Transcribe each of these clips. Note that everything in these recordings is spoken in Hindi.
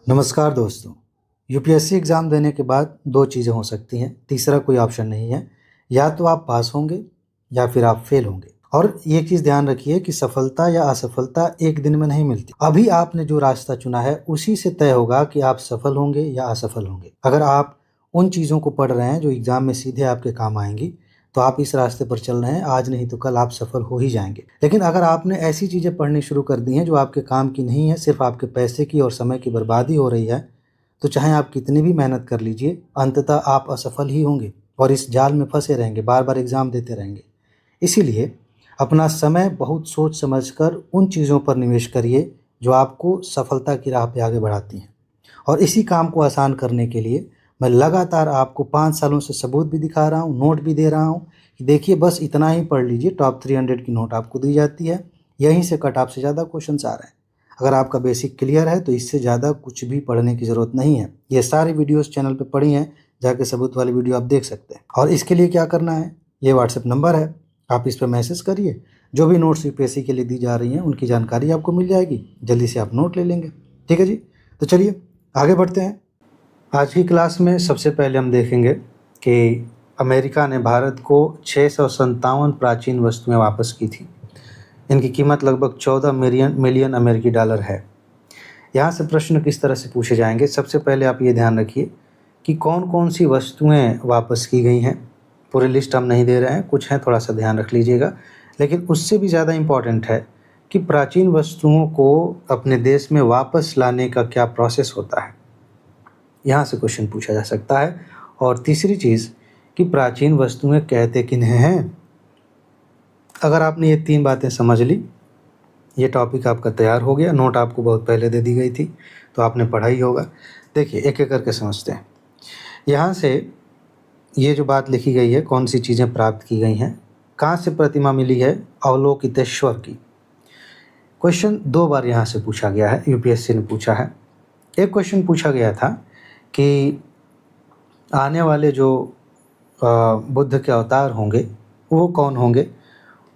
नमस्कार दोस्तों। यूपीएससी एग्ज़ाम देने के बाद दो चीज़ें हो सकती हैं, तीसरा कोई ऑप्शन नहीं है। या तो आप पास होंगे या फिर आप फेल होंगे। और ये चीज़ ध्यान रखिए कि सफलता या असफलता एक दिन में नहीं मिलती। अभी आपने जो रास्ता चुना है उसी से तय होगा कि आप सफल होंगे या असफल होंगे। अगर आप उन चीज़ों को पढ़ रहे हैं जो एग्ज़ाम में सीधे आपके काम आएंगी, तो आप इस रास्ते पर चल रहे हैं, आज नहीं तो कल आप सफल हो ही जाएंगे। लेकिन अगर आपने ऐसी चीज़ें पढ़नी शुरू कर दी हैं जो आपके काम की नहीं है, सिर्फ आपके पैसे की और समय की बर्बादी हो रही है, तो चाहे आप कितनी भी मेहनत कर लीजिए, अंततः आप असफल ही होंगे और इस जाल में फंसे रहेंगे, बार बार एग्ज़ाम देते रहेंगे। इसीलिए अपना समय बहुत सोच समझकर उन चीज़ों पर निवेश करिए जो आपको सफलता की राह पे आगे बढ़ाती हैं। और इसी काम को आसान करने के लिए मैं लगातार आपको 5 सालों से सबूत भी दिखा रहा हूँ, नोट भी दे रहा हूँ कि देखिए बस इतना ही पढ़ लीजिए, टॉप 300 की नोट आपको दी जाती है, यहीं से कट ऑफ से ज़्यादा क्वेश्चंस आ रहे हैं। अगर आपका बेसिक क्लियर है तो इससे ज़्यादा कुछ भी पढ़ने की ज़रूरत नहीं है। ये सारी वीडियोस चैनल पे पड़ी हैं, जाके सबूत वाली वीडियो आप देख सकते हैं। और इसके लिए क्या करना है, ये व्हाट्सएप नंबर है, आप इस पर मैसेज करिए। जो भी नोट्स यूपीएससी के लिए दी जा रही हैं उनकी जानकारी आपको मिल जाएगी, जल्दी से आप नोट ले लेंगे। ठीक है जी, तो चलिए आगे बढ़ते हैं। आज की क्लास में सबसे पहले हम देखेंगे कि अमेरिका ने भारत को 657 प्राचीन वस्तुएं वापस की थी। इनकी कीमत लगभग 14 मिलियन अमेरिकी डॉलर है। यहाँ से प्रश्न किस तरह से पूछे जाएंगे, सबसे पहले आप ये ध्यान रखिए कि कौन कौन सी वस्तुएं वापस की गई हैं। पूरी लिस्ट हम नहीं दे रहे हैं, कुछ हैं, थोड़ा सा ध्यान रख लीजिएगा। लेकिन उससे भी ज़्यादा इम्पॉर्टेंट है कि प्राचीन वस्तुओं को अपने देश में वापस लाने का क्या प्रोसेस होता है, यहाँ से क्वेश्चन पूछा जा सकता है। और तीसरी चीज़ कि प्राचीन वस्तुएं कहते किन्हें हैं। अगर आपने ये 3 बातें समझ ली, ये टॉपिक आपका तैयार हो गया। नोट आपको बहुत पहले दे दी गई थी तो आपने पढ़ा ही होगा। देखिए एक एक करके समझते हैं। यहाँ से ये जो बात लिखी गई है, कौन सी चीज़ें प्राप्त की गई हैं, कहाँ से प्रतिमा मिली है, अवलोकितेश्वर की। क्वेश्चन 2 बार यहाँ से पूछा गया है, यूपीएससी ने पूछा है। एक क्वेश्चन पूछा गया था कि आने वाले जो बुद्ध के अवतार होंगे वो कौन होंगे,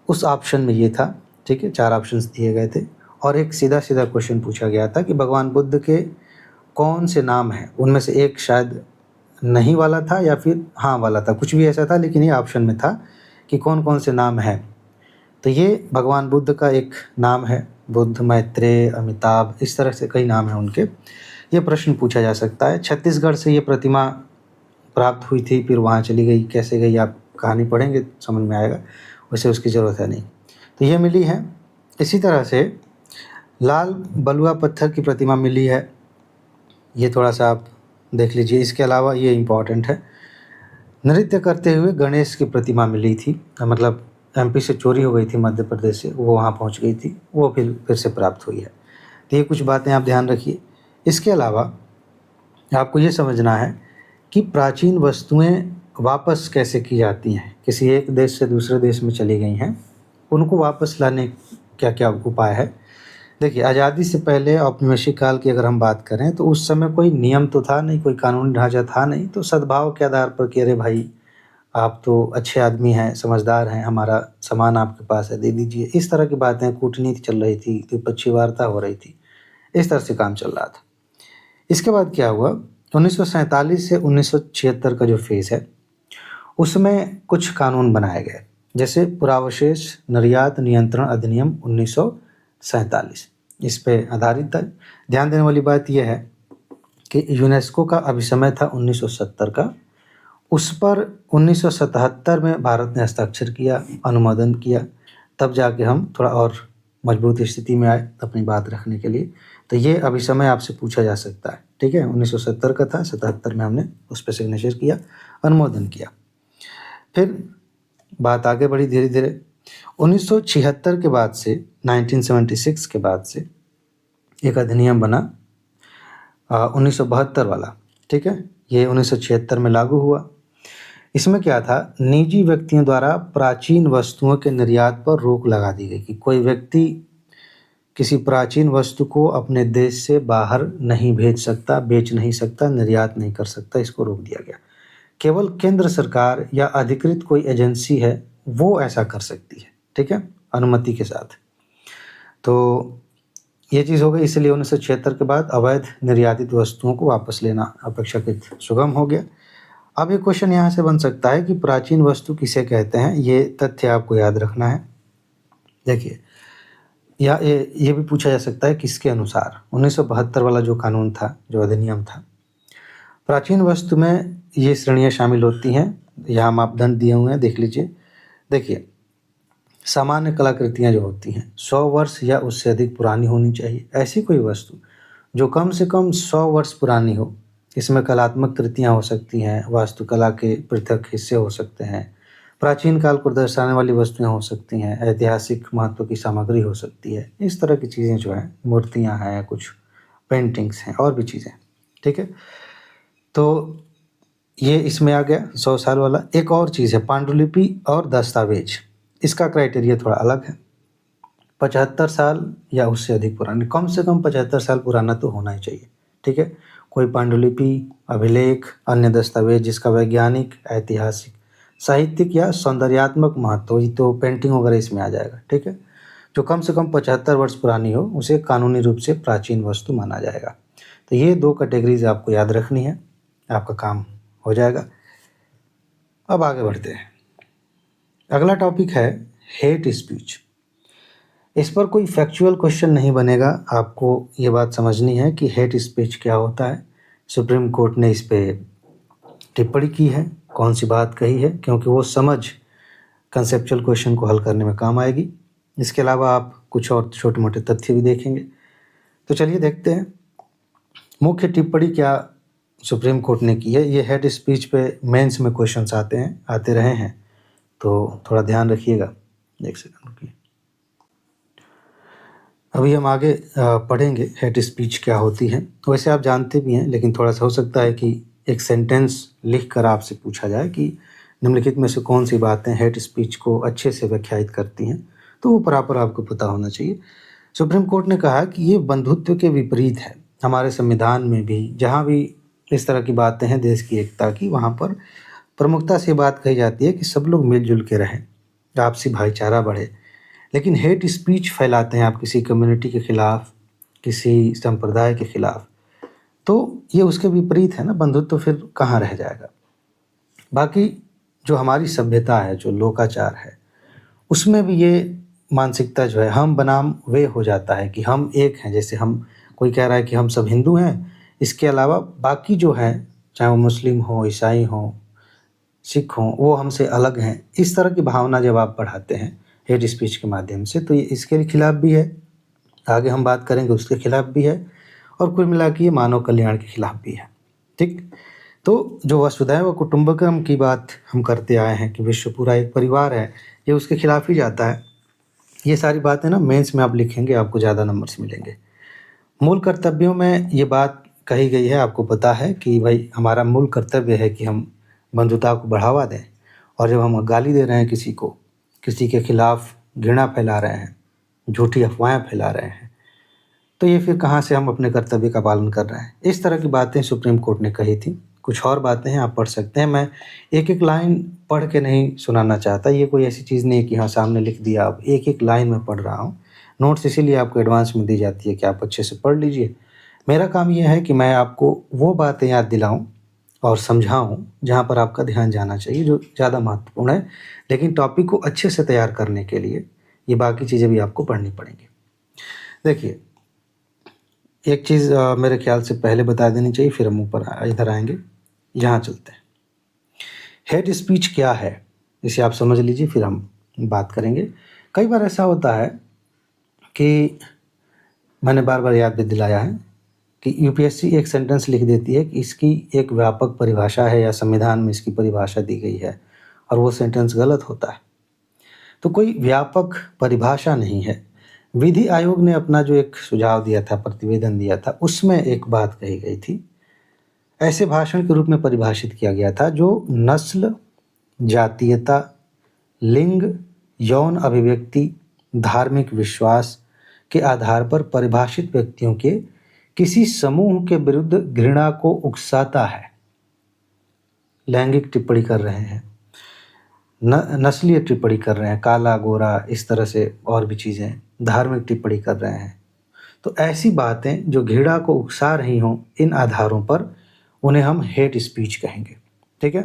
उस ऑप्शन में ये था। ठीक है, 4 ऑप्शंस दिए गए थे। और एक सीधा सीधा क्वेश्चन पूछा गया था कि भगवान बुद्ध के कौन से नाम हैं, उनमें से एक शायद नहीं वाला था या फिर हाँ वाला था, कुछ भी ऐसा था, लेकिन ये ऑप्शन में था कि कौन कौन से नाम हैं। तो ये भगवान बुद्ध का एक नाम है, बुद्ध, मैत्रेय, अमिताभ, इस तरह से कई नाम हैं उनके। ये प्रश्न पूछा जा सकता है। छत्तीसगढ़ से ये प्रतिमा प्राप्त हुई थी, फिर वहाँ चली गई, कैसे गई आप कहानी पढ़ेंगे समझ में आएगा, वैसे उसकी ज़रूरत है नहीं। तो ये मिली है। इसी तरह से लाल बलुआ पत्थर की प्रतिमा मिली है, ये थोड़ा सा आप देख लीजिए। इसके अलावा ये इम्पॉर्टेंट है, नृत्य करते हुए गणेश की प्रतिमा मिली थी, मतलब एमपी से चोरी हो गई थी, मध्य प्रदेश से, वो वहाँ पहुँच गई थी, वो फिर से प्राप्त हुई है। तो ये कुछ बातें आप ध्यान रखिए। इसके अलावा आपको ये समझना है कि प्राचीन वस्तुएं वापस कैसे की जाती हैं। किसी एक देश से दूसरे देश में चली गई हैं, उनको वापस लाने क्या क्या उपाय है। देखिए आज़ादी से पहले औपनिवेशिक काल की अगर हम बात करें तो उस समय कोई नियम तो था नहीं, कोई कानूनी ढांचा था नहीं। तो सद्भाव के आधार पर कि अरे भाई आप तो अच्छे आदमी हैं, समझदार हैं, हमारा सामान आपके पास है, दे दीजिए, इस तरह की बातें, कूटनीति चल रही थी, द्विपक्षीय वार्ता हो रही थी, इस तरह से काम चल रहा था। इसके बाद क्या हुआ, 1947 से 1976 का जो फेज़ है उसमें कुछ कानून बनाए गए, जैसे पुरावशेष निर्यात नियंत्रण अधिनियम 1947, इस पे आधारित था। ध्यान देने वाली बात यह है कि यूनेस्को का अभिसमय था 1970 का, उस पर 1977 में भारत ने हस्ताक्षर किया, अनुमोदन किया, तब जाके हम थोड़ा और मजबूत स्थिति में आए अपनी बात रखने के लिए। तो ये अभिसमय आपसे पूछा जा सकता है। ठीक है, 1970 का था, 77 में हमने उस पर सिग्नेचर किया, अनुमोदन किया। फिर बात आगे बढ़ी धीरे धीरे। 1976 के बाद से, 1976 के बाद से एक अधिनियम बना 1972 वाला। ठीक है, ये 1976 में लागू हुआ। इसमें क्या था, निजी व्यक्तियों द्वारा प्राचीन वस्तुओं के निर्यात पर रोक लगा दी गई कि कोई व्यक्ति किसी प्राचीन वस्तु को अपने देश से बाहर नहीं भेज सकता, बेच नहीं सकता, निर्यात नहीं कर सकता, इसको रोक दिया गया। केवल केंद्र सरकार या अधिकृत कोई एजेंसी है वो ऐसा कर सकती है। ठीक है, अनुमति के साथ। तो ये चीज़ हो गई, इसलिए 1976 के बाद अवैध निर्यातित वस्तुओं को वापस लेना अपेक्षाकृत सुगम हो गया। अब एक क्वेश्चन यहाँ से बन सकता है कि प्राचीन वस्तु किसे कहते हैं, ये तथ्य आपको याद रखना है। देखिए, या ये भी पूछा जा सकता है किसके अनुसार। 1972 वाला जो कानून था, जो अधिनियम था, प्राचीन वस्तु में ये श्रेणियाँ शामिल होती हैं। यहाँ मापदंड दिए हुए हैं, देख लीजिए। देखिए, सामान्य कलाकृतियाँ जो होती हैं 100 वर्ष या उससे अधिक पुरानी होनी चाहिए। ऐसी कोई वस्तु जो कम से कम 100 वर्ष पुरानी हो। इसमें कलात्मक कृतियाँ हो सकती हैं, वास्तुकला के पृथक हिस्से हो सकते हैं, प्राचीन काल को दर्शाने वाली वस्तुएं हो सकती हैं, ऐतिहासिक महत्व की सामग्री हो सकती है। इस तरह की चीज़ें जो हैं, मूर्तियाँ हैं, कुछ पेंटिंग्स हैं और भी चीज़ें। ठीक है, तो ये इसमें आ गया 100 साल वाला। एक और चीज़ है पांडुलिपि और दस्तावेज। इसका क्राइटेरिया थोड़ा अलग है। 75 साल या उससे अधिक पुरानी, कम से कम 75 साल पुराना तो होना ही चाहिए। ठीक है, कोई पांडुलिपि, अभिलेख, अन्य दस्तावेज जिसका वैज्ञानिक, ऐतिहासिक, साहित्यिक या सौंदर्यात्मक महत्व हो, तो पेंटिंग वगैरह इसमें आ जाएगा। ठीक है, जो कम से कम 75 वर्ष पुरानी हो उसे कानूनी रूप से प्राचीन वस्तु माना जाएगा। तो ये 2 कैटेगरीज आपको याद रखनी है, आपका काम हो जाएगा। अब आगे बढ़ते हैं। अगला टॉपिक है हेट स्पीच। इस पर कोई फैक्चुअल क्वेश्चन नहीं बनेगा, आपको ये बात समझनी है कि हेट स्पीच क्या होता है। सुप्रीम कोर्ट ने इस पे टिप्पणी की है, कौन सी बात कही है, क्योंकि वो समझ कंसेप्चुअल क्वेश्चन को हल करने में काम आएगी। इसके अलावा आप कुछ और छोटे मोटे तथ्य भी देखेंगे। तो चलिए देखते हैं मुख्य टिप्पणी क्या सुप्रीम कोर्ट ने की है। ये हेट स्पीच पे मेंस में क्वेश्चंस आते रहे हैं, तो थोड़ा ध्यान रखिएगा। एक सेकंड रुकिए। अभी हम आगे पढ़ेंगे हेट स्पीच क्या होती है। वैसे आप जानते भी हैं, लेकिन थोड़ा सा हो सकता है कि एक सेंटेंस लिख कर आपसे पूछा जाए कि निम्नलिखित में से कौन सी बातें हेट स्पीच को अच्छे से व्याख्यायित करती हैं, तो वो प्रॉपर आपको पता होना चाहिए। सुप्रीम कोर्ट ने कहा कि ये बंधुत्व के विपरीत है। हमारे संविधान में भी जहाँ भी इस तरह की बातें हैं देश की एकता की, वहाँ पर प्रमुखता से बात कही जाती है कि सब लोग मिलजुल के रहें, आपसी भाईचारा बढ़े। लेकिन हेट स्पीच फैलाते हैं आप किसी कम्युनिटी के खिलाफ, किसी संप्रदाय के खिलाफ, तो ये उसके विपरीत है ना। बंधुत्व फिर कहाँ रह जाएगा। बाकी जो हमारी सभ्यता है, जो लोकाचार है, उसमें भी ये मानसिकता जो है हम बनाम वे हो जाता है कि हम एक हैं। जैसे हम, कोई कह रहा है कि हम सब हिंदू हैं, इसके अलावा बाकी जो हैं, चाहे वो मुस्लिम हो, ईसाई हो, सिख हों, वो हमसे अलग हैं। इस तरह की भावना जब आप बढ़ाते हैं हेट स्पीच के माध्यम से, तो ये इसके खिलाफ भी है, आगे हम बात करेंगे उसके खिलाफ भी है, और कुल मिला के ये मानव कल्याण के खिलाफ भी है। ठीक, तो जो वसुधैव कुटुंबकम की बात हम करते आए हैं कि विश्व पूरा एक परिवार है, ये उसके खिलाफ ही जाता है। ये सारी बातें ना मेंस में आप लिखेंगे, आपको ज़्यादा नंबर्स मिलेंगे। मूल कर्तव्यों में ये बात कही गई है, आपको पता है कि भाई हमारा मूल कर्तव्य है कि हम बंधुता को बढ़ावा दें, और जब हम गाली दे रहे हैं किसी को, किसी के खिलाफ घृणा फैला रहे हैं, झूठी अफवाहें फैला रहे हैं, तो ये फिर कहाँ से हम अपने कर्तव्य का पालन कर रहे हैं। इस तरह की बातें सुप्रीम कोर्ट ने कही थी। कुछ और बातें हैं, आप पढ़ सकते हैं। मैं एक एक लाइन पढ़ के नहीं सुनाना चाहता, ये कोई ऐसी चीज़ नहीं है कि हाँ सामने लिख दिया, अब एक एक लाइन में पढ़ रहा हूँ। नोट्स इसीलिए आपको एडवांस में दी जाती है कि आप अच्छे से पढ़ लीजिए। मेरा काम ये है कि मैं आपको वो बातें याद दिलाऊं और समझाऊं जहां पर आपका ध्यान जाना चाहिए, जो ज़्यादा महत्वपूर्ण है। लेकिन टॉपिक को अच्छे से तैयार करने के लिए ये बाकी चीज़ें भी आपको पढ़नी पड़ेंगी। देखिए, एक चीज़ मेरे ख्याल से पहले बता देनी चाहिए, फिर हम ऊपर इधर आएंगे। यहाँ चलते हैं। हेट स्पीच क्या है, इसे आप समझ लीजिए, फिर हम बात करेंगे। कई बार ऐसा होता है कि मैंने बार बार याद भी दिलाया है कि यूपीएससी एक सेंटेंस लिख देती है कि इसकी एक व्यापक परिभाषा है या संविधान में इसकी परिभाषा दी गई है, और वो सेंटेंस गलत होता है। तो कोई व्यापक परिभाषा नहीं है। विधि आयोग ने अपना जो एक सुझाव दिया था, प्रतिवेदन दिया था, उसमें एक बात कही गई थी, ऐसे भाषण के रूप में परिभाषित किया गया था जो नस्ल, जातीयता, लिंग, यौन अभिव्यक्ति, धार्मिक विश्वास के आधार पर परिभाषित व्यक्तियों के किसी समूह के विरुद्ध घृणा को उकसाता है। लैंगिक टिप्पणी कर रहे हैं, नस्लीय टिप्पणी कर रहे हैं, काला गोरा, इस तरह से और भी चीज़ें, धार्मिक टिप्पणी कर रहे हैं, तो ऐसी बातें जो घृणा को उकसा रही हों, इन आधारों पर उन्हें हम हेट स्पीच कहेंगे, ठीक है।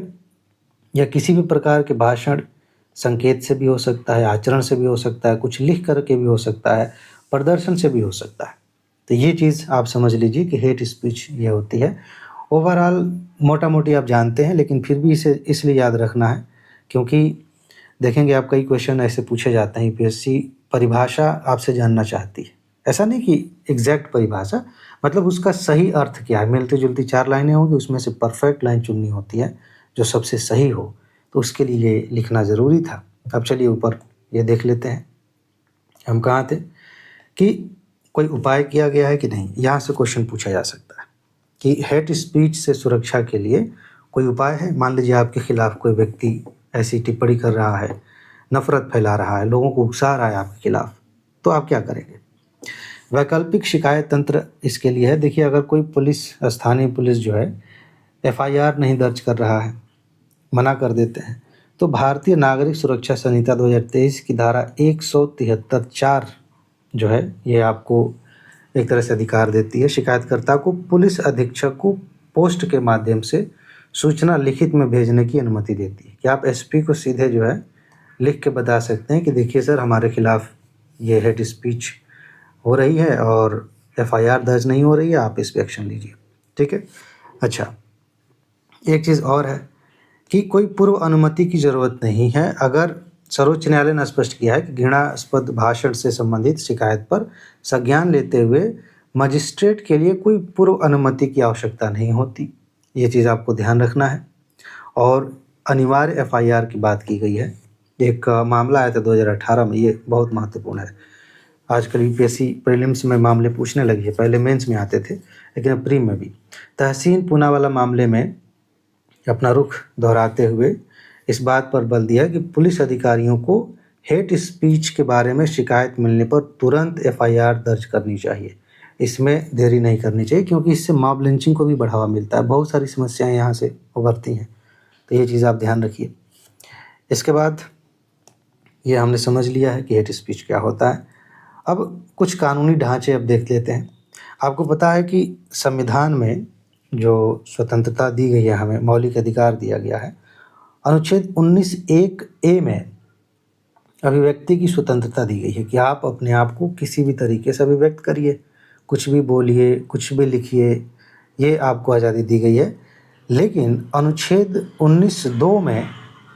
या किसी भी प्रकार के भाषण संकेत से भी हो सकता है, आचरण से भी हो सकता है, कुछ लिख करके भी हो सकता है, प्रदर्शन से भी हो सकता है। तो ये चीज़ आप समझ लीजिए कि हेट स्पीच ये होती है। ओवरऑल मोटा-मोटी आप जानते हैं, लेकिन फिर भी इसे इसलिए याद रखना है क्योंकि देखेंगे आप कई क्वेश्चन ऐसे पूछे जाते हैं, यूपीएससी परिभाषा आपसे जानना चाहती है। ऐसा नहीं कि एग्जैक्ट परिभाषा, मतलब उसका सही अर्थ क्या है। मिलती-जुलती 4 लाइनें होंगी, उसमें से परफेक्ट लाइन चुननी होती है जो सबसे सही हो, तो उसके लिए ये लिखना ज़रूरी था। अब चलिए ऊपर ये देख लेते हैं, हम कहाँ थे कि कोई उपाय किया गया है कि नहीं। यहाँ से क्वेश्चन पूछा जा सकता है कि हेट स्पीच से सुरक्षा के लिए कोई उपाय है। मान लीजिए आपके खिलाफ कोई व्यक्ति ऐसी टिप्पणी कर रहा है, नफरत फैला रहा है, लोगों को उकसा रहा है आपके खिलाफ, तो आप क्या करेंगे। वैकल्पिक शिकायत तंत्र इसके लिए है। देखिए, अगर कोई पुलिस, स्थानीय पुलिस जो है एफआईआर नहीं दर्ज कर रहा है, मना कर देते हैं, तो भारतीय नागरिक सुरक्षा संहिता 2023 की धारा 173(4) जो है ये आपको एक तरह से अधिकार देती है शिकायतकर्ता को पुलिस अधीक्षक को पोस्ट के माध्यम से सूचना लिखित में भेजने की अनुमति देती है कि आप एसपी को सीधे जो है लिख के बता सकते हैं कि देखिए सर, हमारे खिलाफ ये हेट स्पीच हो रही है और एफआईआर दर्ज नहीं हो रही है, आप इस पे एक्शन लीजिए, ठीक है। अच्छा, एक चीज़ और है कि कोई पूर्व अनुमति की ज़रूरत नहीं है। अगर सर्वोच्च न्यायालय ने स्पष्ट किया है कि घृणास्पद भाषण से संबंधित शिकायत पर संज्ञान लेते हुए मजिस्ट्रेट के लिए कोई पूर्व अनुमति की आवश्यकता नहीं होती। ये चीज़ आपको ध्यान रखना है। और अनिवार्य एफआईआर की बात की गई है। एक मामला आया था 2018 में, ये बहुत महत्वपूर्ण है। आजकल यूपीएससी प्रीलिम्स में मामले पूछने लगी है, पहले मेंस में आते थे, लेकिन अब प्री में भी। तहसीन पूनावाला मामले में अपना रुख दोहराते हुए इस बात पर बल दिया कि पुलिस अधिकारियों को हेट स्पीच के बारे में शिकायत मिलने पर तुरंत एफआईआर दर्ज करनी चाहिए। इसमें देरी नहीं करनी चाहिए क्योंकि इससे मॉब लिंचिंग को भी बढ़ावा मिलता है। बहुत सारी समस्याएं यहाँ से उभरती हैं, तो ये चीज़ आप ध्यान रखिए। इसके बाद ये हमने समझ लिया है कि हेट स्पीच क्या होता है। अब कुछ कानूनी ढांचे अब देख लेते हैं। आपको पता है कि संविधान में जो स्वतंत्रता दी गई है, हमें मौलिक अधिकार दिया गया है, अनुच्छेद 19(1)(a) में अभिव्यक्ति की स्वतंत्रता दी गई है कि आप अपने आप को किसी भी तरीके से अभिव्यक्त करिए, कुछ भी बोलिए, कुछ भी लिखिए, ये आपको आज़ादी दी गई है। लेकिन अनुच्छेद 19(2) में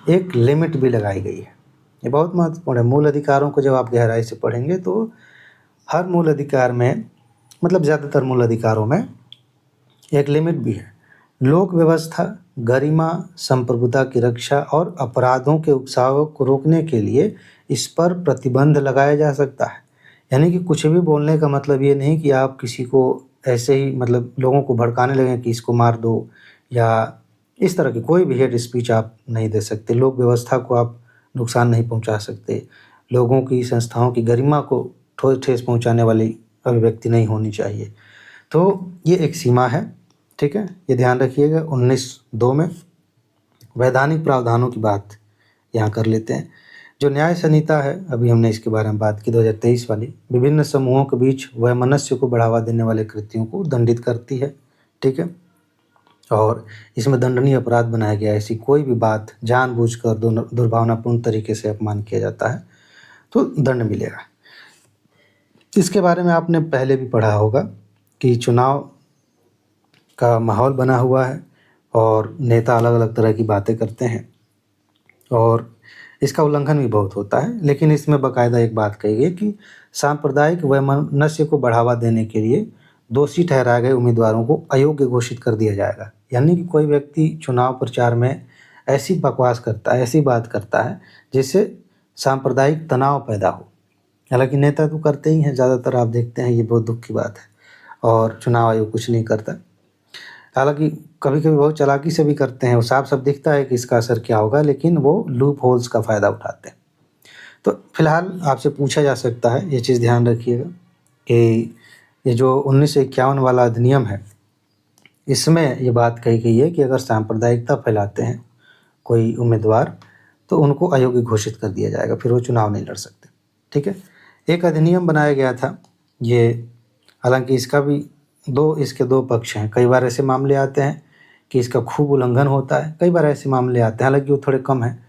एक लिमिट भी लगाई गई है। ये बहुत महत्वपूर्ण है। मूल अधिकारों को जब आप गहराई से पढ़ेंगे तो हर मूल अधिकार में, मतलब ज़्यादातर मूल अधिकारों में एक लिमिट भी है। लोक व्यवस्था, गरिमा, संप्रभुता की रक्षा और अपराधों के उकसाव को रोकने के लिए इस पर प्रतिबंध लगाया जा सकता है। यानी कि कुछ भी बोलने का मतलब ये नहीं कि आप किसी को ऐसे ही, मतलब लोगों को भड़काने लगें कि इसको मार दो, या इस तरह की कोई भी हेट स्पीच आप नहीं दे सकते। लोक व्यवस्था को आप नुकसान नहीं पहुंचा सकते। लोगों की, संस्थाओं की गरिमा को ठेस पहुंचाने वाली अभिव्यक्ति नहीं होनी चाहिए। तो ये एक सीमा है, ठीक है, ये ध्यान रखिएगा। 19(2) में वैधानिक प्रावधानों की बात यहाँ कर लेते हैं। जो न्याय संहिता है, अभी हमने इसके बारे में बात की, 2023 वाली, विभिन्न समूहों के बीच वैमनस्य को बढ़ावा देने वाले कृत्यों को दंडित करती है, ठीक है। और इसमें दंडनीय अपराध बनाया गया है। ऐसी कोई भी बात जानबूझकर दुर्भावनापूर्ण तरीके से अपमान किया जाता है तो दंड मिलेगा। इसके बारे में आपने पहले भी पढ़ा होगा कि चुनाव का माहौल बना हुआ है और नेता अलग अलग तरह की बातें करते हैं और इसका उल्लंघन भी बहुत होता है। लेकिन इसमें बाकायदा एक बात कही गई कि सांप्रदायिक वैमनस्य को बढ़ावा देने के लिए दोषी ठहराए गए उम्मीदवारों को अयोग्य घोषित कर दिया जाएगा। यानी कि कोई व्यक्ति चुनाव प्रचार में ऐसी बकवास करता है, ऐसी बात करता है जिससे सांप्रदायिक तनाव पैदा हो। हालांकि नेता तो करते ही हैं, ज़्यादातर आप देखते हैं, ये बहुत दुख की बात है। और चुनाव आयोग कुछ नहीं करता। हालांकि कभी कभी बहुत चालाकी से भी करते हैं, वो साफ साफ दिखता है कि इसका असर क्या होगा, लेकिन वो लूप होल्स का फ़ायदा उठाते हैं। तो फिलहाल आपसे पूछा जा सकता है, ये चीज़ ध्यान रखिएगा कि ये जो 1951 वाला अधिनियम है, इसमें ये बात कही गई है कि अगर सांप्रदायिकता फैलाते हैं कोई उम्मीदवार तो उनको अयोग्य घोषित कर दिया जाएगा, फिर वो चुनाव नहीं लड़ सकते, ठीक है। एक अधिनियम बनाया गया था, ये हालांकि इसके दो पक्ष हैं। कई बार ऐसे मामले आते हैं कि इसका खूब उल्लंघन होता है, कई बार ऐसे मामले आते हैं, हालांकि वो थोड़े कम हैं,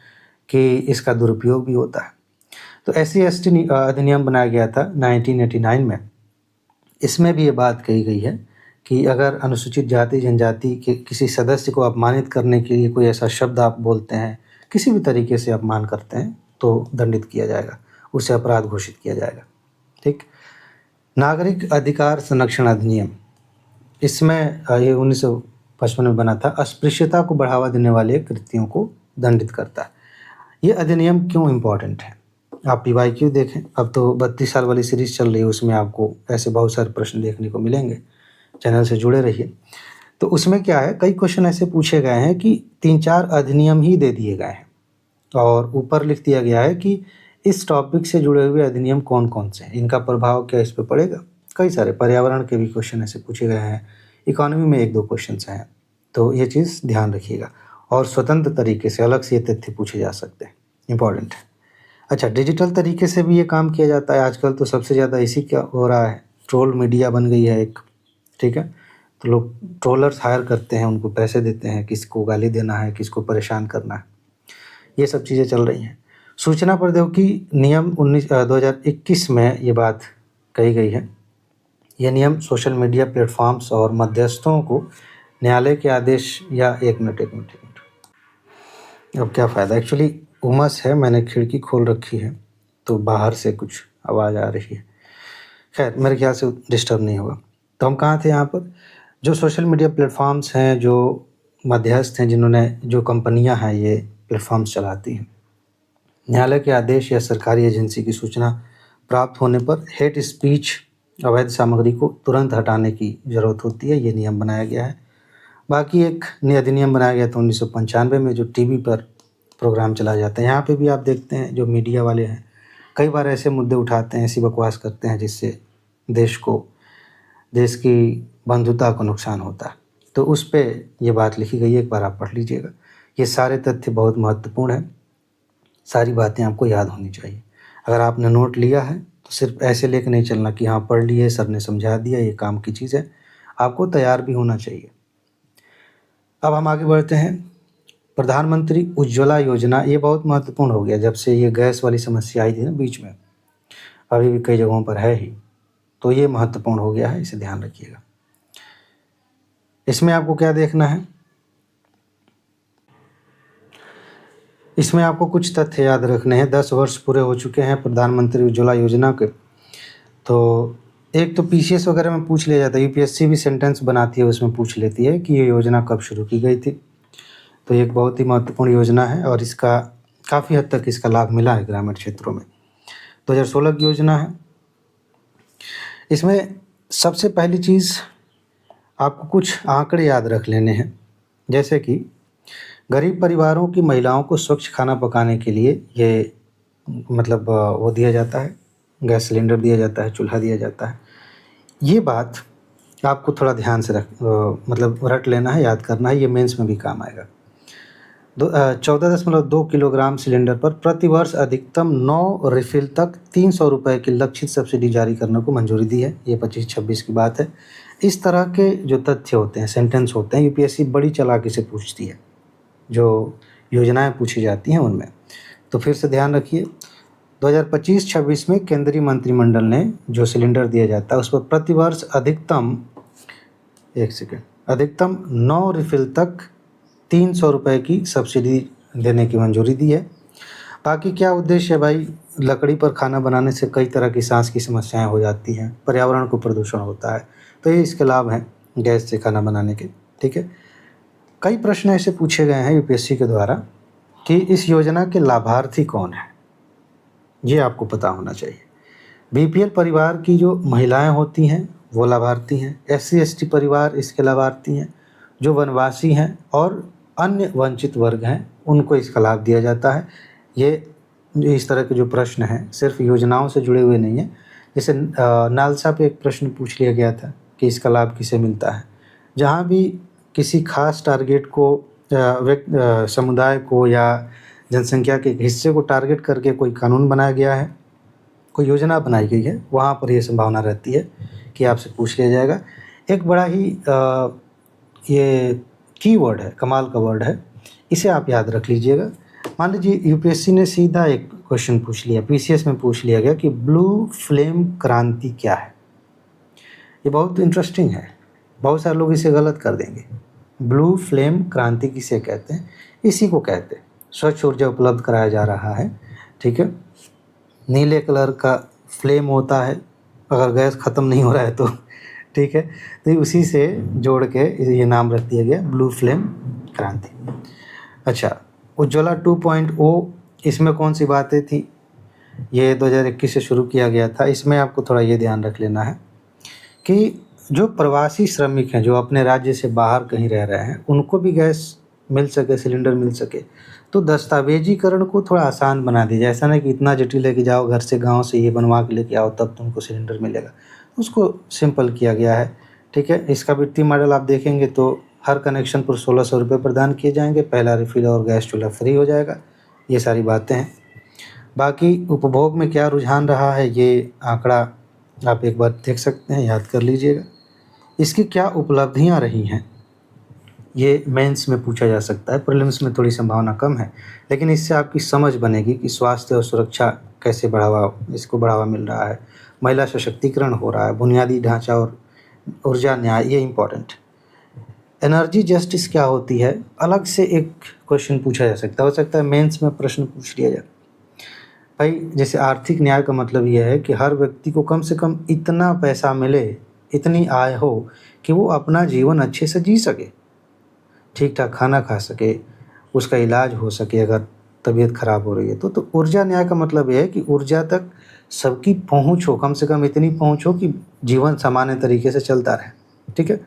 कि इसका दुरुपयोग भी होता है। तो SC/ST अधिनियम बनाया गया था 1989 में। इसमें भी ये बात कही गई है कि अगर अनुसूचित जाति जनजाति के किसी सदस्य को अपमानित करने के लिए कोई ऐसा शब्द आप बोलते हैं, किसी भी तरीके से अपमान करते हैं, तो दंडित किया जाएगा, उसे अपराध घोषित किया जाएगा। ठीक। नागरिक अधिकार संरक्षण अधिनियम, इसमें ये 1955 में बना था। अस्पृश्यता को बढ़ावा देने वाले कृत्यों को दंडित करता है। ये अधिनियम क्यों इम्पोर्टेंट है? आप PYQ देखें, अब तो 32 साल वाली सीरीज चल रही है, उसमें आपको ऐसे बहुत सारे प्रश्न देखने को मिलेंगे। चैनल से जुड़े रहिए। तो उसमें क्या है, कई क्वेश्चन ऐसे पूछे गए हैं कि 3-4 अधिनियम ही दे दिए गए हैं और ऊपर लिख दिया गया है कि इस टॉपिक से जुड़े हुए अधिनियम कौन कौन से हैं, इनका प्रभाव क्या इस पर पड़ेगा। कई सारे पर्यावरण के भी क्वेश्चन ऐसे पूछे गए हैं, इकोनॉमी में 1-2 क्वेश्चन हैं। तो ये चीज़ ध्यान रखिएगा। और स्वतंत्र तरीके से अलग से ये तथ्य पूछे जा सकते हैं, इंपॉर्टेंट है। अच्छा, डिजिटल तरीके से भी ये काम किया जाता है आजकल, तो सबसे ज़्यादा इसी क्या हो रहा है, ट्रोल मीडिया बन गई है एक। ठीक है, तो लोग ट्रोलर्स हायर करते हैं, उनको पैसे देते हैं, किसको गाली देना है, किसको परेशान करना है, ये सब चीज़ें चल रही हैं। सूचना प्रौद्योगिकी नियम 2021 में ये बात कही गई है। यह नियम सोशल मीडिया प्लेटफॉर्म्स और मध्यस्थों को न्यायालय के आदेश या एक मिनट अब क्या फ़ायदा, एक्चुअली उमस है, मैंने खिड़की खोल रखी है तो बाहर से कुछ आवाज़ आ रही है। खैर, मेरे ख्याल से डिस्टर्ब नहीं होगा। तो हम कहाँ थे यहाँ पर? जो सोशल मीडिया प्लेटफॉर्म्स हैं, जो मध्यस्थ हैं, जो कंपनियां हैं ये प्लेटफॉर्म्स चलाती हैं, न्यायालय के आदेश या सरकारी एजेंसी की सूचना प्राप्त होने पर हेट स्पीच अवैध सामग्री को तुरंत हटाने की ज़रूरत होती है। ये नियम बनाया गया है। बाकी एक अधिनियम बनाया गया था 1995 में, जो टीवी पर प्रोग्राम चलाया जाता है। यहाँ पे भी आप देखते हैं जो मीडिया वाले हैं कई बार ऐसे मुद्दे उठाते हैं, ऐसी बकवास करते हैं जिससे देश की बंधुता को नुकसान होता है। तो उस पे ये बात लिखी गई है, एक बार आप पढ़ लीजिएगा। ये सारे तथ्य बहुत महत्वपूर्ण हैं, सारी बातें आपको याद होनी चाहिए। अगर आपने नोट लिया है तो सिर्फ ऐसे लेके नहीं चलना कि हाँ पढ़ लिए, सर ने समझा दिया, ये काम की चीज़ है। आपको तैयार भी होना चाहिए। अब हम आगे बढ़ते हैं। प्रधानमंत्री उज्ज्वला योजना, ये बहुत महत्वपूर्ण हो गया जब से ये गैस वाली समस्या आई थी ना बीच में, अभी भी कई जगहों पर है ही, तो ये महत्वपूर्ण हो गया है, इसे ध्यान रखिएगा। इसमें आपको क्या देखना है, इसमें आपको कुछ तथ्य याद रखने हैं। 10 वर्ष पूरे हो चुके हैं प्रधानमंत्री उज्ज्वला योजना के। तो एक तो PCS वगैरह में पूछ लिया जाता है, UPSC भी सेंटेंस बनाती है, उसमें पूछ लेती है कि ये योजना कब शुरू की गई थी। तो ये एक बहुत ही महत्वपूर्ण योजना है और इसका काफ़ी हद तक इसका लाभ मिला है ग्रामीण क्षेत्रों में। 2016 की योजना है। इसमें सबसे पहली चीज़ आपको कुछ आंकड़े याद रख लेने हैं, जैसे कि गरीब परिवारों की महिलाओं को स्वच्छ खाना पकाने के लिए ये वो दिया जाता है, गैस सिलेंडर दिया जाता है, चूल्हा दिया जाता है। ये बात आपको थोड़ा ध्यान से रट लेना है, याद करना है, ये मेंस में भी काम आएगा। 14.2 किलोग्राम सिलेंडर पर प्रतिवर्ष अधिकतम 9 रिफिल तक 300 रुपये की लक्षित सब्सिडी जारी करने को मंजूरी दी है। ये 25-26 की बात है। इस तरह के जो तथ्य होते हैं, सेंटेंस होते हैं, UPSC बड़ी चालाकी से पूछती है जो योजनाएं पूछी जाती हैं उनमें। तो फिर से ध्यान रखिए, 2025-26 में केंद्रीय मंत्रिमंडल ने जो सिलेंडर दिया जाता है उस पर प्रतिवर्ष अधिकतम 9 रिफिल तक 300 रुपये की सब्सिडी देने की मंजूरी दी है। बाकी क्या उद्देश्य है भाई, लकड़ी पर खाना बनाने से कई तरह की सांस की समस्याएं हो जाती हैं, पर्यावरण को प्रदूषण होता है, तो ये इसके लाभ हैं गैस से खाना बनाने के। ठीक है, कई प्रश्न ऐसे पूछे गए हैं UPSC के द्वारा कि इस योजना के लाभार्थी कौन है, ये आपको पता होना चाहिए। BPL परिवार की जो महिलाएं होती हैं वो लाभार्थी हैं, SC/ST परिवार इसके लाभार्थी हैं, जो वनवासी हैं और अन्य वंचित वर्ग हैं उनको इसका लाभ दिया जाता है। ये इस तरह के जो प्रश्न हैं सिर्फ योजनाओं से जुड़े हुए नहीं हैं। जैसे नालसा पे एक प्रश्न पूछ लिया गया था कि इसका लाभ किसे मिलता है। जहाँ भी किसी खास टारगेट को समुदाय को या जनसंख्या के हिस्से को टारगेट करके कोई कानून बनाया गया है, कोई योजना बनाई गई है, वहाँ पर यह संभावना रहती है कि आपसे पूछ लिया जाएगा। एक बड़ा ही ये कीवर्ड है, कमाल का वर्ड है, इसे आप याद रख लीजिएगा। मान लीजिए यूपीएससी ने सीधा एक क्वेश्चन पूछ लिया, पीसीएस में पूछ लिया गया कि ब्लू फ्लेम क्रांति क्या है। ये बहुत इंटरेस्टिंग है, बहुत सारे लोग इसे गलत कर देंगे। ब्लू फ्लेम क्रांति किसे कहते हैं? इसी को कहते हैं स्वच्छ ऊर्जा उपलब्ध कराया जा रहा है, ठीक है। नीले कलर का फ्लेम होता है अगर गैस ख़त्म नहीं हो रहा है तो, ठीक है। तो उसी से जोड़ के ये नाम रख दिया गया ब्लू फ्लेम क्रांति। अच्छा, उज्ज्वला 2.0 इसमें कौन सी बातें थी? ये 2021 से शुरू किया गया था। इसमें आपको थोड़ा ये ध्यान रख लेना है कि जो प्रवासी श्रमिक हैं, जो अपने राज्य से बाहर कहीं रह रहे हैं, उनको भी गैस मिल सके, सिलेंडर मिल सके, तो दस्तावेजीकरण को थोड़ा आसान बना दिया जाए। ऐसा नहीं कि इतना जटिल लेके जाओ घर से, गांव से ये बनवा के लेके आओ तब तुमको सिलेंडर मिलेगा, उसको सिंपल किया गया है, ठीक है। इसका वित्तीय मॉडल आप देखेंगे तो हर कनेक्शन पर 1600 रुपये प्रदान किए जाएंगे, पहला रिफिल और गैस चूल्हा फ्री हो जाएगा। ये सारी बातें हैं। बाकी उपभोग में क्या रुझान रहा है, ये आंकड़ा आप एक बार देख सकते हैं, याद कर लीजिएगा। इसकी क्या उपलब्धियां रही हैं, ये मेंस में पूछा जा सकता है, प्रीलिम्स में थोड़ी संभावना कम है, लेकिन इससे आपकी समझ बनेगी कि स्वास्थ्य और सुरक्षा कैसे इसको बढ़ावा मिल रहा है, महिला सशक्तिकरण हो रहा है, बुनियादी ढांचा और ऊर्जा न्याय, ये इम्पोर्टेंट। एनर्जी जस्टिस क्या होती है, अलग से एक क्वेश्चन पूछा जा सकता है, हो सकता है मेंस में प्रश्न पूछ लिया जाए। भाई जैसे आर्थिक न्याय का मतलब यह है कि हर व्यक्ति को कम से कम इतना पैसा मिले, इतनी आय हो कि वो अपना जीवन अच्छे से जी सके, ठीक ठाक खाना खा सके, उसका इलाज हो सके अगर तबीयत खराब हो रही है तो ऊर्जा न्याय का मतलब यह है कि ऊर्जा तक सबकी पहुंच हो, कम से कम इतनी पहुंच हो कि जीवन सामान्य तरीके से चलता रहे, ठीक है।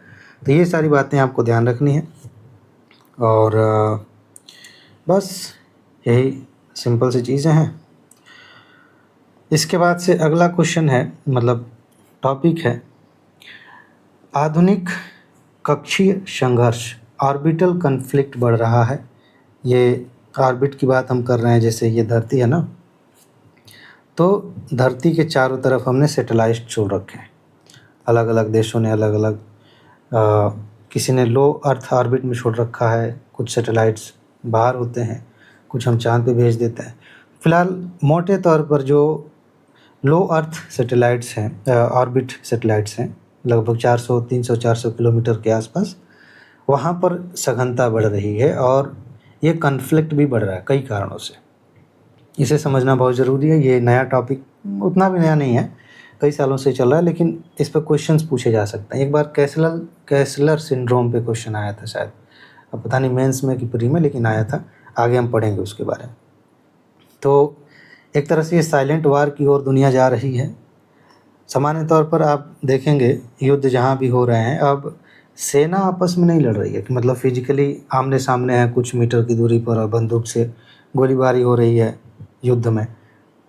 तो ये सारी बातें आपको ध्यान रखनी है और बस यही सिंपल सी चीज़ें हैं। इसके बाद से अगला क्वेश्चन है, मतलब टॉपिक है, आधुनिक कक्षीय संघर्ष, ऑर्बिटल कन्फ्लिक्ट बढ़ रहा है। ये ऑर्बिट की बात हम कर रहे हैं, जैसे ये धरती है ना, तो धरती के चारों तरफ हमने सैटेलाइट छोड़ रखे हैं। अलग अलग देशों ने अलग अलग, किसी ने लो अर्थ ऑर्बिट में छोड़ रखा है, कुछ सैटेलाइट्स बाहर होते हैं, कुछ हम चांद पे भेज देते हैं। फिलहाल मोटे तौर पर जो लो अर्थ सैटेलाइट्स हैं, ऑर्बिट सैटेलाइट्स हैं, लगभग 400, 300, 400 किलोमीटर के आसपास, वहाँ पर सघनता बढ़ रही है और ये कन्फ्लिक्ट भी बढ़ रहा है कई कारणों से। इसे समझना बहुत ज़रूरी है। ये नया टॉपिक उतना भी नया नहीं है, कई सालों से चल रहा है, लेकिन इस पर क्वेश्चंस पूछे जा सकते हैं। एक बार कैसलर सिंड्रोम पे क्वेश्चन आया था शायद, अब पता नहीं मेंस में कि प्री में, लेकिन आया था। आगे हम पढ़ेंगे उसके बारे में। तो एक तरह से ये साइलेंट वार की ओर दुनिया जा रही है। सामान्य तौर पर आप देखेंगे युद्ध जहाँ भी हो रहे हैं, अब सेना आपस में नहीं लड़ रही है कि मतलब फिजिकली आमने सामने है कुछ मीटर की दूरी पर और बंदूक से गोलीबारी हो रही है युद्ध में।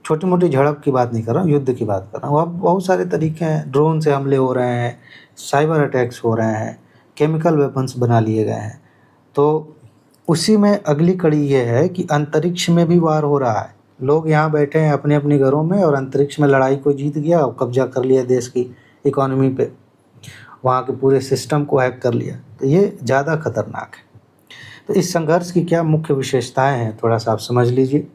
छोटी मोटी झड़प की बात नहीं कर रहा हूँ, युद्ध की बात कर रहा हूँ। अब बहुत सारे तरीके हैं, ड्रोन से हमले हो रहे हैं, साइबर अटैक्स हो रहे हैं, केमिकल वेपन्स बना लिए गए हैं। तो उसी में अगली कड़ी ये है कि अंतरिक्ष में भी वार हो रहा है। लोग यहाँ बैठे हैं अपने अपने घरों में और अंतरिक्ष में लड़ाई कोई जीत गया और कब्जा कर लिया देश की इकोनॉमी पे, वहाँ के पूरे सिस्टम को हैक कर लिया। तो ये ज़्यादा खतरनाक है। तो इस संघर्ष की क्या मुख्य विशेषताएं हैं, थोड़ा सा आप समझ लीजिए।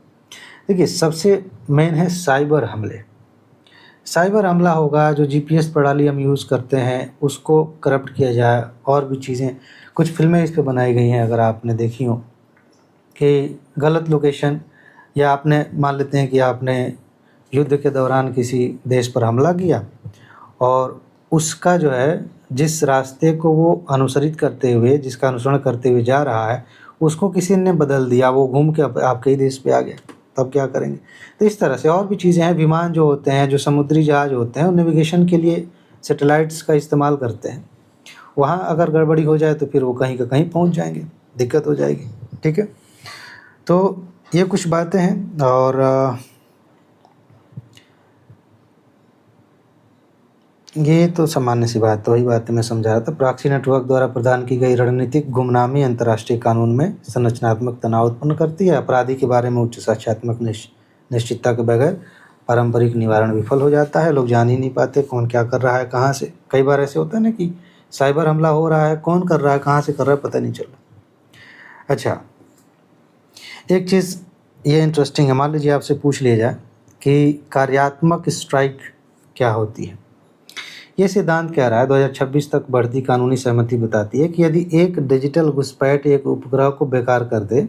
देखिए, सबसे मेन है साइबर हमले। साइबर हमला होगा, जो जीपीएस प्रणाली हम यूज़ करते हैं उसको करप्ट किया जाए, और भी चीज़ें, कुछ फिल्में इस पे बनाई गई हैं अगर आपने देखी हो, कि गलत लोकेशन, या आपने मान लेते हैं कि आपने युद्ध के दौरान किसी देश पर हमला किया और उसका जो है जिस रास्ते को वो अनुसरित करते हुए, जिसका अनुसरण करते हुए जा रहा है, उसको किसी ने बदल दिया, वो घूम के आपके ही देश पे आ गया, तब क्या करेंगे। तो इस तरह से और भी चीज़ें हैं। विमान जो होते हैं, जो समुद्री जहाज होते हैं, नेविगेशन के लिए सैटेलाइट्स का इस्तेमाल करते हैं। वहाँ अगर गड़बड़ी हो जाए तो फिर वो कहीं का कहीं पहुँच जाएंगे, दिक्कत हो जाएगी, ठीक है। तो ये कुछ बातें हैं और ये तो सामान्य सी बात, तो वही बातें मैं समझा रहा था। प्रॉक्सी नेटवर्क द्वारा प्रदान की गई रणनीतिक गुमनामी अंतर्राष्ट्रीय कानून में संरचनात्मक तनाव उत्पन्न करती है। अपराधी के बारे में उच्च साक्ष्यात्मक निश्चितता के बगैर पारंपरिक निवारण विफल हो जाता है, लोग जान ही नहीं पाते कौन क्या कर रहा है, कहाँ से। कई बार ऐसे होता है ना कि साइबर हमला हो रहा है, कौन कर रहा है, कहाँ से कर रहा है, पता नहीं चल रहा। अच्छा, एक चीज़ ये इंटरेस्टिंग है, मान लीजिए आपसे पूछ लिया जाए कि कार्यात्मक स्ट्राइक क्या होती है। ये सिद्धांत कह रहा है 2026 तक बढ़ती कानूनी सहमति बताती है कि यदि एक डिजिटल घुसपैठ एक उपग्रह को बेकार कर दे,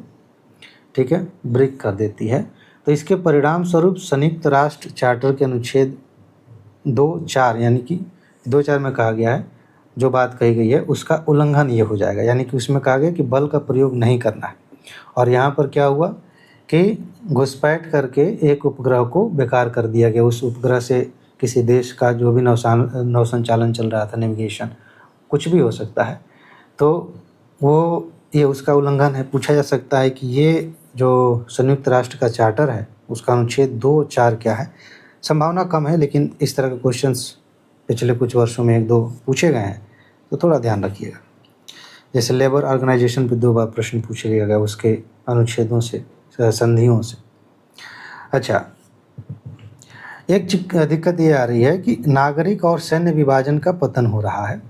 ठीक है, ब्रेक कर देती है, तो इसके परिणाम स्वरूप संयुक्त राष्ट्र चार्टर के अनुच्छेद 2.4 यानी कि 2.4 में कहा गया है, जो बात कही गई है उसका उल्लंघन ये हो जाएगा। यानी कि उसमें कहा गया कि बल का प्रयोग नहीं करना है, और यहाँ पर क्या हुआ कि घुसपैठ करके एक उपग्रह को बेकार कर दिया गया। उस उपग्रह से किसी देश का जो भी नौसंचालन चल रहा था, नेविगेशन, कुछ भी हो सकता है, तो वो ये उसका उल्लंघन है। पूछा जा सकता है कि ये जो संयुक्त राष्ट्र का चार्टर है उसका अनुच्छेद 2.4 क्या है। संभावना कम है, लेकिन इस तरह के क्वेश्चंस पिछले कुछ वर्षों में 1-2 पूछे गए हैं, तो थोड़ा ध्यान रखिएगा। जैसे लेबर ऑर्गेनाइजेशन पे 2 बार प्रश्न पूछे गए उसके अनुच्छेदों से, संधियों से। अच्छा, एक दिक्कत ये आ रही है कि नागरिक और सैन्य विभाजन का पतन हो रहा है।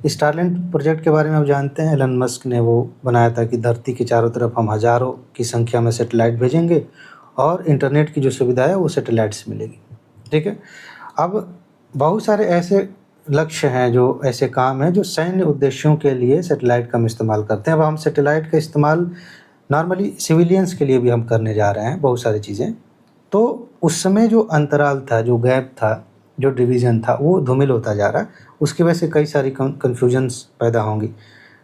स्टारलिंक प्रोजेक्ट के बारे में आप जानते हैं, एलन मस्क ने वो बनाया था कि धरती के चारों तरफ हम हज़ारों की संख्या में सैटेलाइट भेजेंगे और इंटरनेट की जो सुविधा है वो सैटेलाइट से मिलेगी, ठीक है। अब बहुत सारे ऐसे लक्ष्य हैं, जो ऐसे काम हैं जो सैन्य उद्देश्यों के लिए सैटेलाइट का हम इस्तेमाल करते हैं। अब हम सैटेलाइट का इस्तेमाल नॉर्मली सिविलियंस के लिए भी हम करने जा रहे हैं, बहुत सारी चीज़ें। तो उस समय जो अंतराल था, जो गैप था, जो डिवीज़न था, वो धूमिल होता जा रहा है। उसकी वजह से कई सारी कन्फ्यूजन्स पैदा होंगी,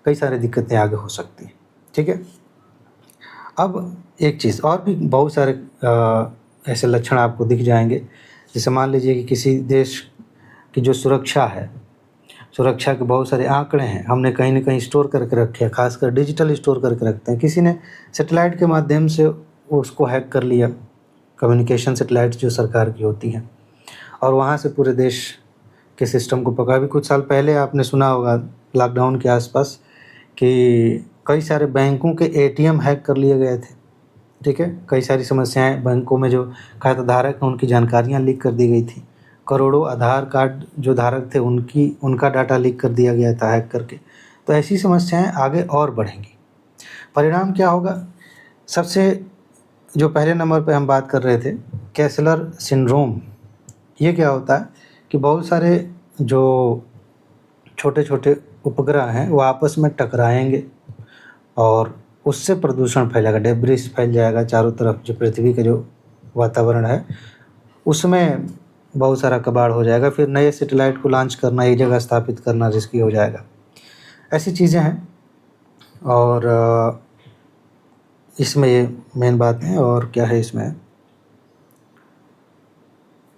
कई सारी दिक्कतें आगे हो सकती हैं, ठीक है। अब एक चीज़ और भी, बहुत सारे ऐसे लक्षण आपको दिख जाएंगे। जैसे मान लीजिए कि किसी देश की जो सुरक्षा है, सुरक्षा के बहुत सारे आंकड़े हैं, हमने कहीं न कहीं स्टोर करके रखे हैं, खासकर डिजिटल स्टोर करके रखते हैं। किसी ने सैटेलाइट के माध्यम से उसको हैक कर लिया, कम्युनिकेशन सैटेलाइट जो सरकार की होती हैं, और वहाँ से पूरे देश के सिस्टम को पकड़ा। भी कुछ साल पहले आपने सुना होगा लॉकडाउन के आसपास कि कई सारे बैंकों के एटीएम हैक कर लिए गए थे, ठीक है। कई सारी समस्याएं, बैंकों में जो खाताधारक हैं उनकी जानकारियां लीक कर दी गई थी। करोड़ों आधार कार्ड जो धारक थे उनका डाटा लीक कर दिया गया था हैक करके। तो ऐसी समस्याएं आगे और बढ़ेंगी। परिणाम क्या होगा? सबसे जो पहले नंबर पे हम बात कर रहे थे, कैसलर सिंड्रोम। ये क्या होता है कि बहुत सारे जो छोटे छोटे उपग्रह हैं वो आपस में टकराएंगे और उससे प्रदूषण फैलेगा, डेब्रिस फैल जाएगा चारों तरफ। जो पृथ्वी का जो वातावरण है उसमें बहुत सारा कबाड़ हो जाएगा। फिर नए सैटेलाइट को लॉन्च करना, एक जगह स्थापित करना रिस्की हो जाएगा। ऐसी चीज़ें हैं, और इसमें ये मेन बात है। और क्या है इसमें,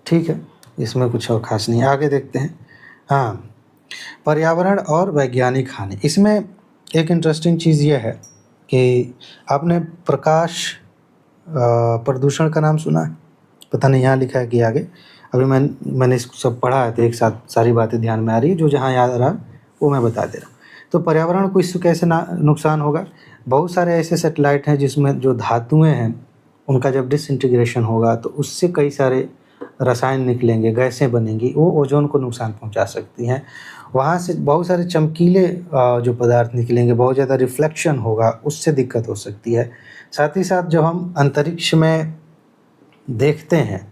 ठीक है, इसमें कुछ और ख़ास नहीं है, आगे देखते हैं। हाँ, पर्यावरण और वैज्ञानिक हानि। इसमें एक इंटरेस्टिंग चीज़ ये है कि आपने प्रकाश प्रदूषण का नाम सुना है? पता नहीं यहाँ लिखा है कि आगे। अभी मैंने इसको सब पढ़ा है तो एक साथ सारी बातें ध्यान में आ रही है, जो जहाँ याद आ रहा वो मैं बता दे रहा हूँ। तो पर्यावरण को इससे कैसे नुकसान होगा? बहुत सारे ऐसे सैटेलाइट हैं जिसमें जो धातुएँ हैं उनका जब डिसइंटीग्रेशन होगा तो उससे कई सारे रसायन निकलेंगे, गैसें बनेंगी, वो ओजोन को नुकसान पहुंचा सकती हैं। वहाँ से बहुत सारे चमकीले जो पदार्थ निकलेंगे, बहुत ज़्यादा रिफ्लेक्शन होगा, उससे दिक्कत हो सकती है। साथ ही साथ जब हम अंतरिक्ष में देखते हैं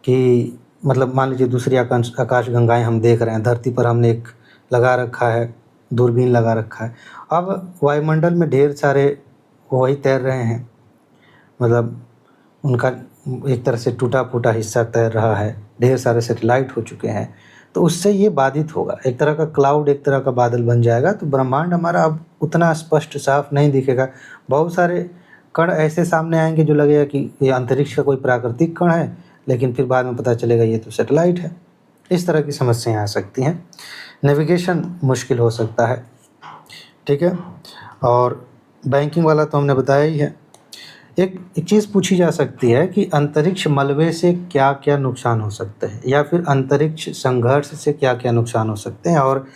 कि मतलब मान लीजिए दूसरी आकाशगंगाएं हम देख रहे हैं, धरती पर हमने एक लगा रखा है, दूरबीन लगा रखा है। अब वायुमंडल में ढेर सारे वही तैर रहे हैं, मतलब उनका एक तरह से टूटा फूटा हिस्सा तैर रहा है, ढेर सारे सैटेलाइट हो चुके हैं, तो उससे ये बाधित होगा। एक तरह का क्लाउड, एक तरह का बादल बन जाएगा। तो ब्रह्मांड हमारा अब उतना स्पष्ट साफ नहीं दिखेगा। बहुत सारे कण ऐसे सामने आएंगे जो लगेगा कि ये अंतरिक्ष का कोई प्राकृतिक कण है, लेकिन फिर बाद में पता चलेगा ये तो सैटेलाइट है। इस तरह की समस्याएं आ सकती हैं। नेविगेशन मुश्किल हो सकता है, ठीक है। और बैंकिंग वाला तो हमने बताया ही है। एक चीज़ पूछी जा सकती है कि अंतरिक्ष मलबे से क्या क्या नुकसान हो सकते हैं, या फिर अंतरिक्ष संघर्ष से क्या क्या नुकसान हो सकते हैं, और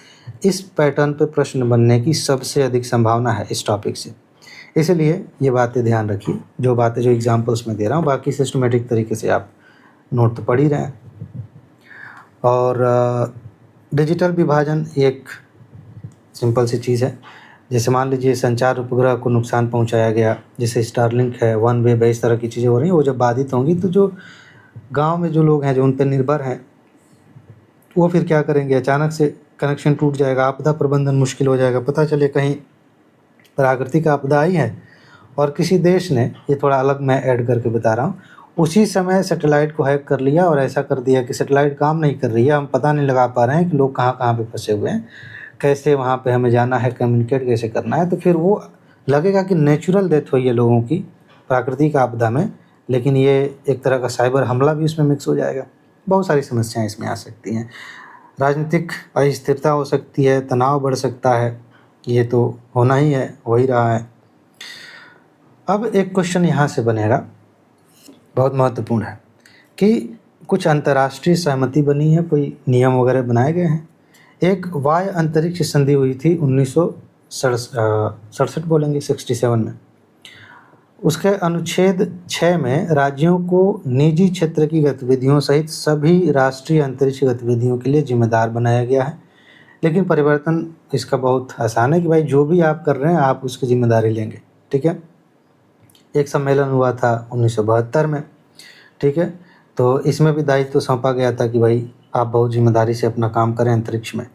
इस पैटर्न पे प्रश्न बनने की सबसे अधिक संभावना है इस टॉपिक से। इसलिए ये बातें ध्यान रखिए, जो एग्जाम्पल्स मैं दे रहा हूँ। बाकी सिस्टमेटिक तरीके से आप नोट तो पढ़ ही रहे हैं। और डिजिटल विभाजन एक सिंपल सी चीज़ है। जैसे मान लीजिए संचार उपग्रह को नुकसान पहुंचाया गया, जैसे स्टारलिंक है, वन वेब है, इस तरह की चीज़ें हो रही हैं, वो जब बाधित होंगी तो जो गांव में जो लोग हैं जो उन पर निर्भर हैं वो फिर क्या करेंगे, अचानक से कनेक्शन टूट जाएगा, आपदा प्रबंधन मुश्किल हो जाएगा। पता चले कहीं प्राकृतिक आपदा आई है और किसी देश ने, ये थोड़ा अलग मैं ऐड करके बता रहा हूँ, उसी समय सैटेलाइट को हैक कर लिया और ऐसा कर दिया कि सैटेलाइट काम नहीं कर रही है, हम पता नहीं लगा पा रहे हैं कि लोग कहाँ कहाँ पे फंसे हुए हैं, कैसे वहाँ पे हमें जाना है, कम्युनिकेट कैसे करना है। तो फिर वो लगेगा कि नेचुरल डेथ हुई है लोगों की प्राकृतिक आपदा में, लेकिन ये एक तरह का साइबर हमला भी इसमें मिक्स हो जाएगा। बहुत सारी समस्याएं इसमें आ सकती हैं। राजनीतिक अस्थिरता हो सकती है, तनाव बढ़ सकता है, ये तो होना ही है, हो ही रहा है। अब एक क्वेश्चन यहाँ से बनेगा, बहुत महत्वपूर्ण है, कि कुछ अंतर्राष्ट्रीय सहमति बनी है, कोई नियम वगैरह बनाए गए हैं। एक वायु अंतरिक्ष संधि हुई थी 1967 बोलेंगे 67 में। उसके अनुच्छेद 6 में राज्यों को निजी क्षेत्र की गतिविधियों सहित सभी राष्ट्रीय अंतरिक्ष गतिविधियों के लिए जिम्मेदार बनाया गया है। लेकिन परिवर्तन इसका बहुत आसान है कि भाई जो भी आप कर रहे हैं आप उसकी जिम्मेदारी लेंगे, ठीक है। एक सम्मेलन हुआ था 1972 में, ठीक है, तो इसमें भी दायित्व सौंपा गया था कि भाई आप बहुत जिम्मेदारी से अपना काम करें अंतरिक्ष में।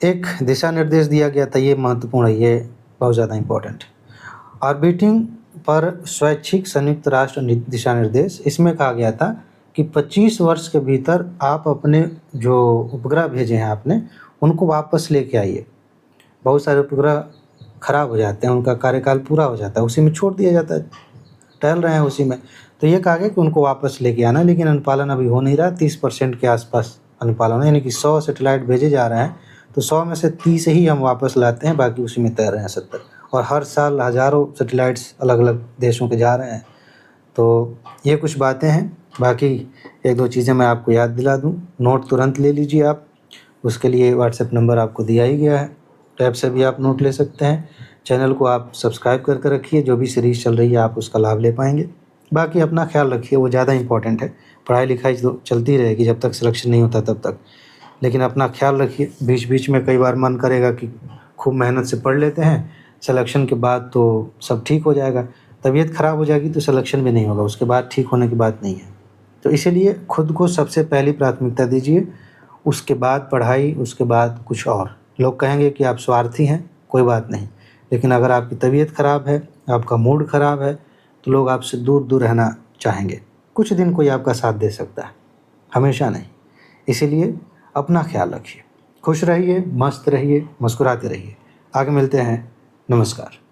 एक दिशा निर्देश दिया गया था, ये महत्वपूर्ण है, ये बहुत ज़्यादा इम्पोर्टेंट। ऑर्बिटिंग पर स्वैच्छिक संयुक्त राष्ट्र दिशा निर्देश, इसमें कहा गया था कि 25 वर्ष के भीतर आप अपने जो उपग्रह भेजे हैं आपने, उनको वापस लेके आइए। बहुत सारे उपग्रह खराब हो जाते हैं, उनका कार्यकाल पूरा हो जाता है, उसी में छोड़ दिया जाता है, टहल रहे हैं उसी में। तो ये कहा गया कि उनको वापस लेके आना, लेकिन अनुपालन अभी हो नहीं रहा। 30% के आसपास अनुपालन है, यानी कि 100 सैटेलाइट भेजे जा रहे हैं तो 100 में से 30 ही हम वापस लाते हैं, बाकी उसी में तैर रहे हैं 70। और हर साल हज़ारों सैटेलाइट्स अलग अलग देशों के जा रहे हैं। तो ये कुछ बातें हैं, बाकी एक दो चीज़ें मैं आपको याद दिला दूँ। नोट तुरंत ले लीजिए आप, उसके लिए व्हाट्सएप नंबर आपको दिया ही गया है, टैब से भी आप नोट ले सकते हैं। चैनल को आप सब्सक्राइब करके रखिए, जो भी सीरीज़ चल रही है आप उसका लाभ ले पाएंगे। बाकी अपना ख्याल रखिए, वो ज़्यादा इंपॉर्टेंट है। पढ़ाई लिखाई तो चलती रहेगी जब तक सिलेक्शन नहीं होता तब तक, लेकिन अपना ख्याल रखिए। बीच बीच में कई बार मन करेगा कि खूब मेहनत से पढ़ लेते हैं, सिलेक्शन के बाद तो सब ठीक हो जाएगा, तबीयत ख़राब हो जाएगी तो सिलेक्शन भी नहीं होगा, उसके बाद ठीक होने की बात नहीं है। तो इसीलिए खुद को सबसे पहली प्राथमिकता दीजिए, उसके बाद पढ़ाई, उसके बाद कुछ और। लोग कहेंगे कि आप स्वार्थी हैं, कोई बात नहीं, लेकिन अगर आपकी तबीयत ख़राब है, आपका मूड ख़राब है, तो लोग आपसे दूर दूर रहना चाहेंगे। कुछ दिन कोई आपका साथ दे सकता है, हमेशा नहीं। इसीलिए अपना ख्याल रखिए, खुश रहिए, मस्त रहिए, मुस्कुराते रहिए। आगे मिलते हैं, नमस्कार।